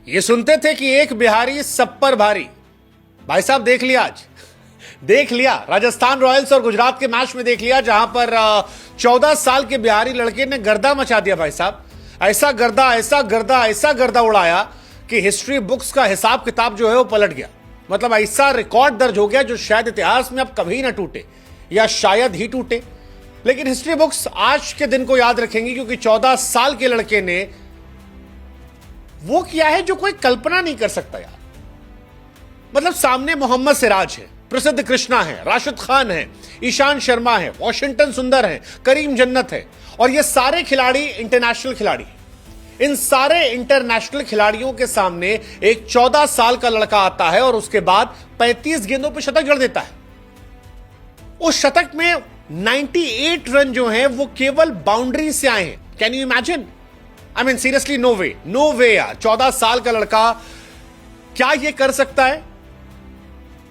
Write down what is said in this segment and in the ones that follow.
ये सुनते थे कि एक बिहारी सब पर भारी। भाई साहब देख लिया, आज देख लिया राजस्थान रॉयल्स और गुजरात के मैच में, देख लिया जहां पर 14 साल के बिहारी लड़के ने गर्दा मचा दिया। भाई साहब ऐसा गर्दा, ऐसा गर्दा, ऐसा गर्दा उड़ाया कि हिस्ट्री बुक्स का हिसाब किताब जो है वो पलट गया। मतलब ऐसा रिकॉर्ड दर्ज हो गया जो शायद इतिहास में अब कभी ना टूटे, या शायद ही टूटे। लेकिन हिस्ट्री बुक्स आज के दिन को याद रखेंगी, क्योंकि 14 साल के लड़के ने वो किया है जो कोई कल्पना नहीं कर सकता यार। मतलब सामने मोहम्मद सिराज है, प्रसिद्ध कृष्णा है, राशिद खान है, ईशान शर्मा है, वॉशिंगटन सुंदर है, करीम जन्नत है, और ये सारे खिलाड़ी इंटरनेशनल खिलाड़ी हैं। इन सारे इंटरनेशनल खिलाड़ियों के सामने एक 14 साल का लड़का आता है और उसके बाद 35 गेंदों पर शतक जड़ देता है। उस शतक में 98 रन जो हैं वो केवल बाउंड्री से आए हैं। Can you imagine? I mean seriously, no way, no way यार। 14 साल का लड़का क्या ये कर सकता है?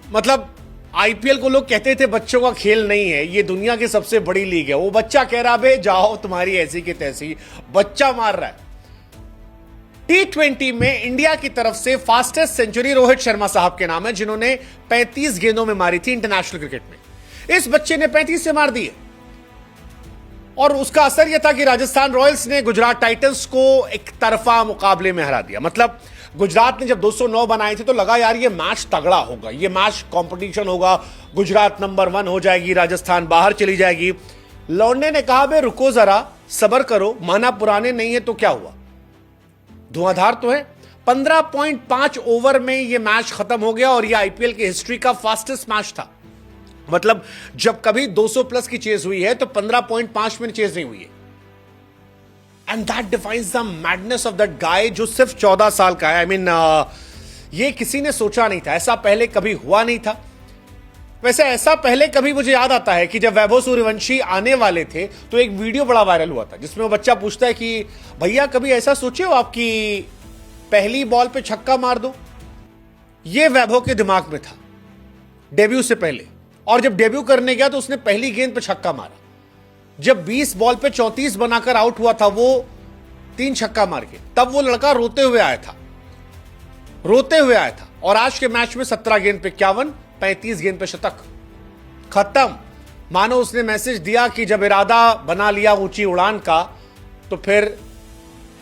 मतलब आईपीएल को लोग कहते थे बच्चों का खेल नहीं है, ये दुनिया की सबसे बड़ी लीग है। वो बच्चा कह रहा है जाओ तुम्हारी ऐसी की तैसी, बच्चा मार रहा है। T20 में इंडिया की तरफ से फास्टेस्ट सेंचुरी रोहित शर्मा साहब के नाम है, जिन्होंने 35 गेंदों में मारी थी इंटरनेशनल क्रिकेट में। इस बच्चे ने 35 से मार दिए, और उसका असर यह था कि राजस्थान रॉयल्स ने गुजरात टाइटंस को एक तरफा मुकाबले में हरा दिया। मतलब गुजरात ने जब 209 बनाए थे तो लगा यार ये मैच तगड़ा होगा, ये मैच कंपटीशन होगा, गुजरात नंबर 1 हो जाएगी, राजस्थान बाहर चली जाएगी। लौंडे ने कहा बे रुको जरा, सबर करो, माना पुराने नहीं है तो क्या हुआ, धुआंधार तो है। 15.5 ओवर में यह मैच खत्म हो गया, और यह आईपीएल की हिस्ट्री का फास्टेस्ट मैच था। मतलब जब कभी 200 प्लस की चेज हुई है तो 15.5 में चेज नहीं हुई है। And that defines the madness of that guy, जो सिर्फ 14 साल का है। आई मीन ये किसी ने सोचा नहीं था, ऐसा पहले कभी हुआ नहीं था। वैसे ऐसा पहले कभी, मुझे याद आता है कि जब वैभव सूर्यवंशी आने वाले थे तो एक वीडियो बड़ा वायरल हुआ था, जिसमें वो बच्चा पूछता है कि भैया कभी ऐसा सोचे हो आपकी पहली बॉल पे छक्का मार दो। ये वैभव के दिमाग में था डेब्यू से पहले, और जब डेब्यू करने गया तो उसने पहली गेंद पे छक्का मारा। जब 20 बॉल पे 34 बनाकर आउट हुआ था वो 3 छक्का मार के, तब वो लड़का रोते हुए आया था, रोते हुए आया था। और आज के मैच में 17 गेंद पे 51, 35 गेंद पे शतक, खत्म। मानो उसने मैसेज दिया कि जब इरादा बना लिया ऊंची उड़ान का तो फिर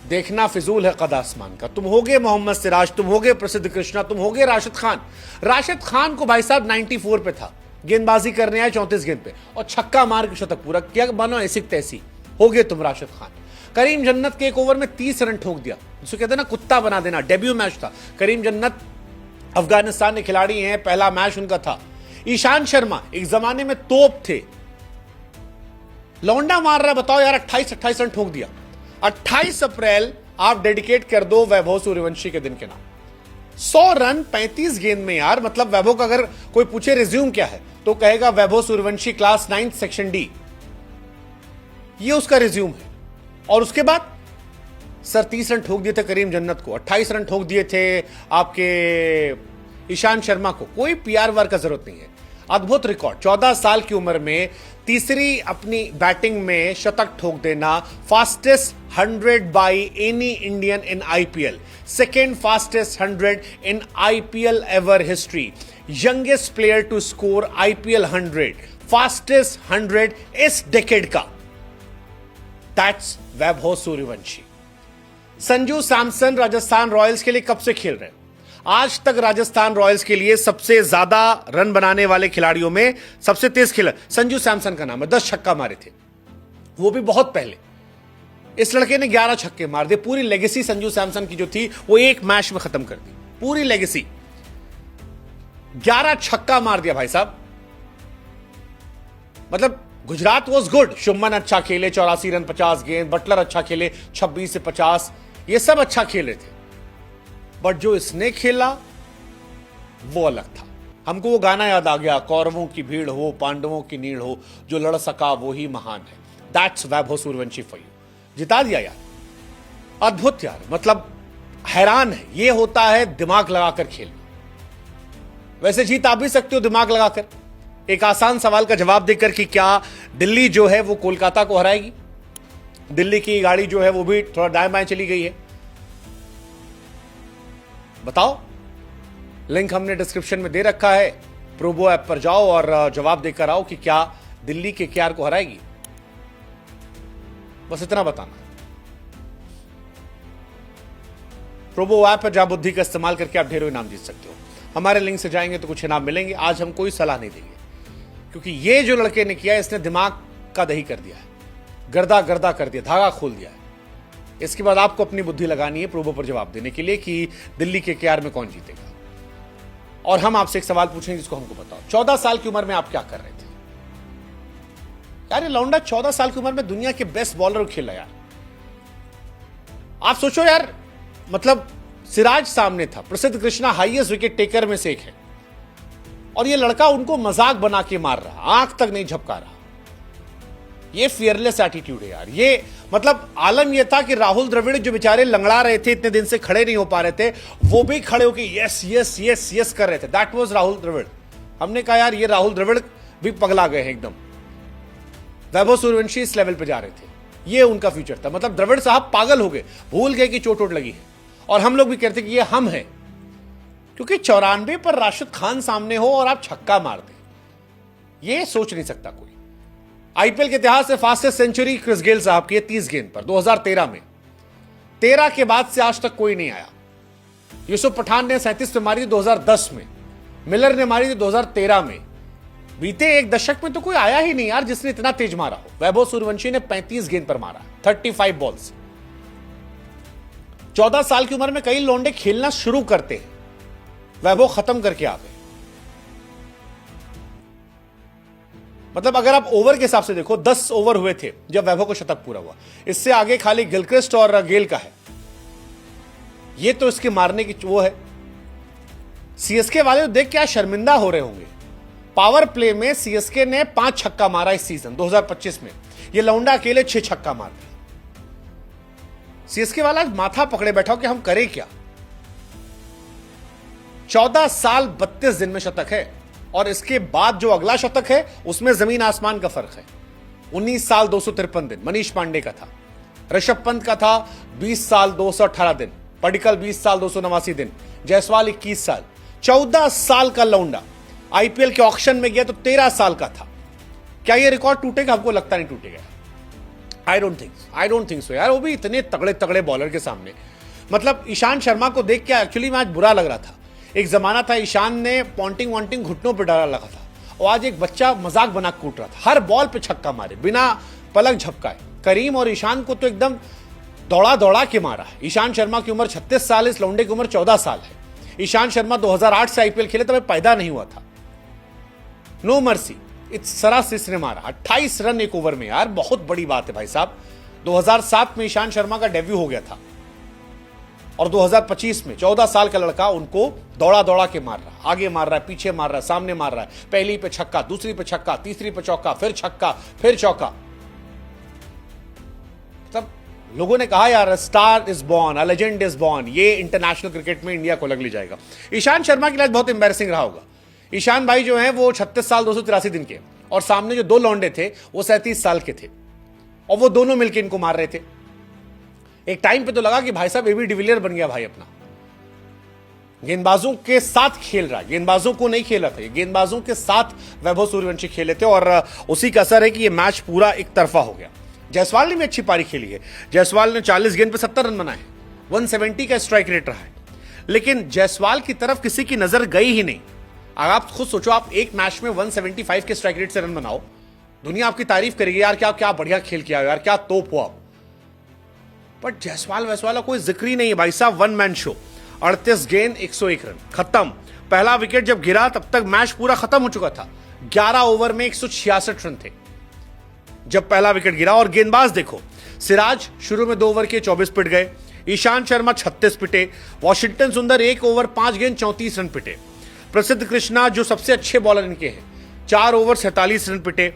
देखना फिजूल है कद आसमान का। तुम होगे मोहम्मद सिराज, तुम होगे प्रसिद्ध कृष्णा, तुम होगे राशिद खान। राशिद खान को भाई साहब 94 पे था, गेंदबाजी करने आए 34 गेंद पे और छक्का मार के शतक पूरा किया। बनो ऐसी तैसी, हो गए तुम राशिद खान। करीम जन्नत के एक ओवर में 30 रन ठोक दिया, जिसको कहते हैं ना कुत्ता बना देना। डेब्यू मैच था। करीम जन्नत अफगानिस्तान के खिलाड़ी हैं, पहला मैच उनका था। ईशान शर्मा एक जमाने में तोप थे, लौंडा मार रहा है, बताओ यार 28 रन ठोक दिया। 28 अप्रैल आप डेडिकेट कर दो वैभव सूर्यवंशी के दिन के नाम। 100 रन 35 गेंद में यार। मतलब वैभव का अगर कोई पूछे रिज्यूम क्या है तो कहेगा Vaibhav Suryavanshi class 9 section D, ये उसका रिज्यूम है। और उसके बाद सर 30 रन ठोक दिए थे करीम जन्नत को, 28 रन ठोक दिए थे आपके ईशान शर्मा को। कोई पीआर वर्क का जरूरत नहीं है। अद्भुत रिकॉर्ड, 14 साल की उम्र में तीसरी अपनी बैटिंग में शतक ठोक देना। Fastest 100 by any Indian in IPL, second fastest 100 in IPL ever history, youngest player to score IPL 100, fastest 100 इस डेकेड का, दैट्स वैभव सूर्यवंशी। संजू सैमसन राजस्थान रॉयल्स के लिए कब से खेल रहे हैं? आज तक राजस्थान रॉयल्स के लिए सबसे ज्यादा रन बनाने वाले खिलाड़ियों में सबसे तेज खिलाड़ी संजू सैमसन का नाम है। 10 छक्का मारे थे, वो भी बहुत पहले। इस लड़के ने 11 छक्के मार दिए। पूरी लेगेसी संजू सैमसन की जो थी वो एक मैच में खत्म कर दी, पूरी लेगेसी। 11 छक्का मार दिया भाई साहब। मतलब गुजरात वॉज गुड। शुभमन अच्छा खेले, 84 रन 50 गेंद। बटलर अच्छा खेले, 26 से 50, ये सब अच्छा खेले थे। बट जो इसने खेला वो अलग था। हमको वो गाना याद आ गया, कौरवों की भीड़ हो पांडवों की नीड़ हो, जो लड़ सका वो ही महान है। That's Vaibhav Suryavanshi for you. जिता दिया यार, अद्भुत यार। मतलब हैरान है, ये होता है दिमाग लगाकर खेलना। वैसे जीत आप भी सकते हो दिमाग लगाकर। एक आसान सवाल का जवाब देकर कि क्या दिल्ली जो है वो कोलकाता को हराएगी? दिल्ली की गाड़ी जो है वो भी थोड़ा दाएं बाएं चली गई है। बताओ। लिंक हमने डिस्क्रिप्शन में दे रखा है, प्रोबो ऐप पर जाओ और जवाब देकर आओ कि क्या दिल्ली केकेआर को हराएगी। बस इतना बताना। प्रोबो ऐप पर जहां बुद्धि का इस्तेमाल करके आप ढेरों इनाम जीत सकते हो। हमारे लिंक से जाएंगे तो कुछ इनाम मिलेंगे। आज हम कोई सलाह नहीं देंगे, क्योंकि ये जो लड़के ने किया, इसने दिमाग का दही कर दिया है, गर्दा गर्दा कर दिया, धागा खोल दिया है। इसके बाद आपको अपनी बुद्धि लगानी है प्रोबो पर जवाब देने के लिए कि दिल्ली केकेआर में कौन जीतेगा। और हम आपसे एक सवाल पूछेंगे जिसको हमको बताओ। 14 साल की उम्र में आप क्या कर रहे थे यार? ये लौंडा 14 साल की उम्र में दुनिया के बेस्ट बॉलर खेला यार। आप सोचो यार, मतलब सिराज सामने था, प्रसिद्ध कृष्णा हाईएस्ट विकेट टेकर में से एक है, और ये लड़का उनको मजाक बना के मार रहा, आंख तक नहीं झपका रहा। ये फियरलेस एटीट्यूड है यार। ये मतलब आलम ये था कि राहुल द्रविड़ जो बेचारे लंगड़ा रहे थे, इतने दिन से खड़े नहीं हो पा रहे थे, वो भी खड़े होकर यस यस यस यस कर रहे थे। That was Rahul Dravid. हमने कहा यार ये राहुल द्रविड़ भी पगला गए हैं एकदम। वैभव सूर्यवंशी इस लेवल पे जा रहे थे, ये उनका फ्यूचर था। मतलब द्रविड़ साहब पागल हो गए, भूल गए कि चोट लगी है। और हम लोग भी कहते कि ये हम हैं, क्योंकि 94 पर राशिद खान सामने हो और आप छक्का मार दे, ये सोच नहीं सकता कोई। आईपीएल के इतिहास से फास्टेस्ट सेंचुरी क्रिस गेल साहब की 30 गेंद पर 2013 में। 13 के बाद से आज तक कोई नहीं आया। यूसुफ पठान ने 37 पे मारी थी 2010 में, मिलर ने मारी थी 2013 में। बीते एक दशक में तो कोई आया ही नहीं यार जिसने इतना तेज मारा हो। वैभव सूर्यवंशी ने 35 गेंद पर मारा, 35 बॉल्स। 14 साल की उम्र में कई लौंडे खेलना शुरू करते हैं, वैभव खत्म करके आ गए। मतलब अगर आप ओवर के हिसाब से देखो, 10 ओवर हुए थे जब वैभव को शतक पूरा हुआ। इससे आगे खाली गिलक्रिस्ट और गेल का है। ये तो इसके मारने की वो है। सीएसके वाले देख क्या शर्मिंदा हो रहे होंगे। पावर प्ले में सीएसके ने 5 छक्का मारा इस सीजन 2025 में। ये लौंडा अकेले 6 छक्का मार दिया। सीएसके वाला माथा पकड़े बैठा हो कि हम करें क्या। 14 साल 32 दिन में शतक है, और इसके बाद जो अगला शतक है उसमें जमीन आसमान का फर्क है। 19 साल 253 दिन मनीष पांडे का था, ऋषभ पंत का था 20 साल 218 दिन, पडिक्कल 20 साल 289 दिन, जायसवाल 21 साल। 14 साल का लौंडा आईपीएल के ऑक्शन में गया तो 13 साल का था। क्या यह रिकॉर्ड टूटेगा? हमको लगता नहीं टूटेगा। आई डोंट थिंक सो यार। वो भी इतने तगड़े तगड़े बॉलर के सामने। मतलब ईशान शर्मा को देख के एक्चुअली में आज बुरा लग रहा था। एक जमाना था ईशान ने पॉन्टिंग वॉन्टिंग घुटनों पर डाला लगा था, और आज एक बच्चा मजाक बना कूट रहा था। हर बॉल पे छक्का मारे बिना पलक झपकाए। करीम और ईशान को तो एकदम दौड़ा दौड़ा के मारा है। ईशान शर्मा की उम्र 36 साल, इस लौंडे की उम्र 14 साल है। ईशान शर्मा 2008 से आईपीएल खेले, तब पैदा नहीं हुआ था। नो मर्सी, इट्स सरासिस ने मारा 28 रन एक ओवर में यार, बहुत बड़ी बात है भाई साहब। 2007 में ईशान शर्मा का डेब्यू हो गया था, और 2025 में 14 साल का लड़का उनको दौड़ा दौड़ा के मार रहा, आगे मार रहा है, पीछे मार रहा है, सामने मार रहा है। पहली पे छक्का, दूसरी पे छक्का, तीसरी पे चौका, फिर छक्का, फिर चौका। तब लोगों ने कहा यार star is born, a legend is born. ये इंटरनेशनल क्रिकेट में इंडिया को अलग ले जाएगा। ईशान शर्मा के लिए बहुत एम्बैरेसिंग रहा होगा। ईशान भाई जो है वो 36 साल 283 दिन के, और सामने जो 2 लौंडे थे वो 37 साल के थे, और वो दोनों मिलकर इनको मार रहे थे। एक टाइम पे तो लगा कि भाई साहब एबी डिविलियर बन गया भाई अपना। गेंदबाजों के साथ खेल रहा है, गेंदबाजों को नहीं खेला था, गेंदबाजों के साथ वैभव सूर्यवंशी खेले थे, और उसी का असर है कि ये मैच पूरा एक तरफा हो गया। जायसवाल ने भी अच्छी पारी खेली है। जायसवाल ने 40 गेंद पे 70 रन बनाए, 170 का स्ट्राइक रेट रहा है। लेकिन जायसवाल की तरफ किसी की नजर गई ही नहीं। अगर आप खुद सोचो, आप एक मैच में 175 के स्ट्राइक रेट से रन बनाओ, दुनिया आपकी तारीफ करेगी यार, क्या क्या बढ़िया खेल किया यार, क्या तोप हो आप। बट जायसवाल वैसवाल कोई जिक्र ही नहीं है भाई साहब। 1 मैन शो, 38 गेंद 101 रन, खत्म। पहला विकेट जब गिरा तब तक मैच पूरा खत्म हो चुका था। 11 ओवर में 166 रन थे जब पहला विकेट गिरा। और गेंदबाज देखो, सिराज शुरू में 2 ओवर के 24 पिट गए, ईशान शर्मा 36 पिटे, वॉशिंगटन सुंदर 1 ओवर 5 गेंद 34 रन पिटे, प्रसिद्ध कृष्णा जो सबसे अच्छे बॉलर इनके हैं 4 ओवर 47 रन पिटे,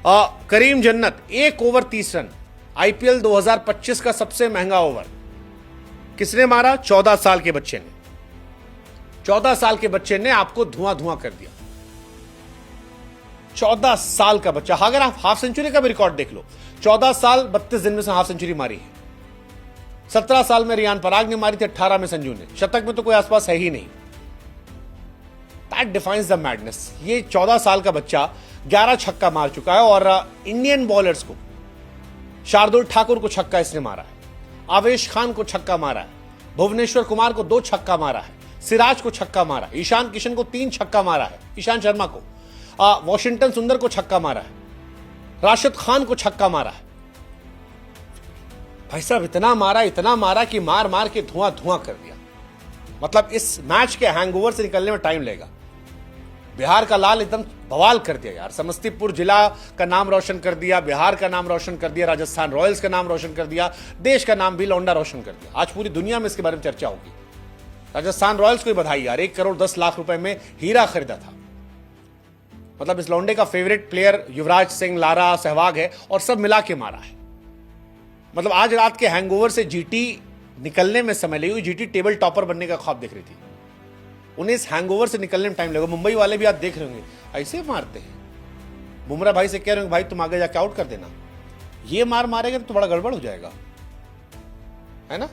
करीम जन्नत 1 ओवर 30 रन। आईपीएल 2025 का सबसे महंगा ओवर किसने मारा? 14 साल के बच्चे ने। 14 साल के बच्चे ने आपको धुआं धुआं कर दिया। 14 साल का बच्चा। अगर आप हाफ सेंचुरी का भी रिकॉर्ड देख लो, 14 साल 32 दिन में से हाफ सेंचुरी मारी है। 17 साल में रियान पराग ने मारी थी, 18 में संजू ने। शतक में तो कोई आसपास है ही नहीं। That defines the madness. ये 14 साल का बच्चा 11 छक्का मार चुका है और इंडियन बॉलर्स को, शार्दुल ठाकुर को छक्का इसने मारा है, आवेश खान को छक्का मारा है, भुवनेश्वर कुमार को 2 छक्का मारा है, सिराज को छक्का मारा है, ईशान किशन को 3 छक्का मारा है, ईशान शर्मा को, वॉशिंगटन सुंदर को छक्का मारा है, राशिद खान को छक्का मारा है। भाई साहब इतना मारा कि मार मार के धुआं धुआं कर दिया। मतलब इस मैच के हैंगओवर से निकलने में टाइम लगेगा। बिहार का लाल एकदम बवाल कर दिया यार। समस्तीपुर जिला का नाम रोशन कर दिया, बिहार का नाम रोशन कर दिया, राजस्थान रॉयल्स का नाम रोशन कर दिया, देश का नाम भी लौंडा रोशन कर दिया। आज पूरी दुनिया में इसके बारे में चर्चा होगी। राजस्थान रॉयल्स को बधाई यार, 1 करोड़ 10 लाख रुपए में हीरा खरीदा था। मतलब इस लौंडे का favourite player Yuvraj Singh, Lara, Sehwag है और सब मिला के मारा है। मतलब आज रात के हैंगओवर से जीटी निकलने में समय लगी। जीटी टेबल टॉपर बनने का ख्वाब देख रही थी, उन्हें इस हैंगओवर से निकलने में टाइम लगेगा। मुंबई वाले भी आज देख रहे होंगे ऐसे मारते हैं। बुमराह भाई से कह रहे होंगे भाई तुम आगे जाके आउट कर देना, ये मार मारेगा तो बड़ा गड़बड़ हो जाएगा, है ना।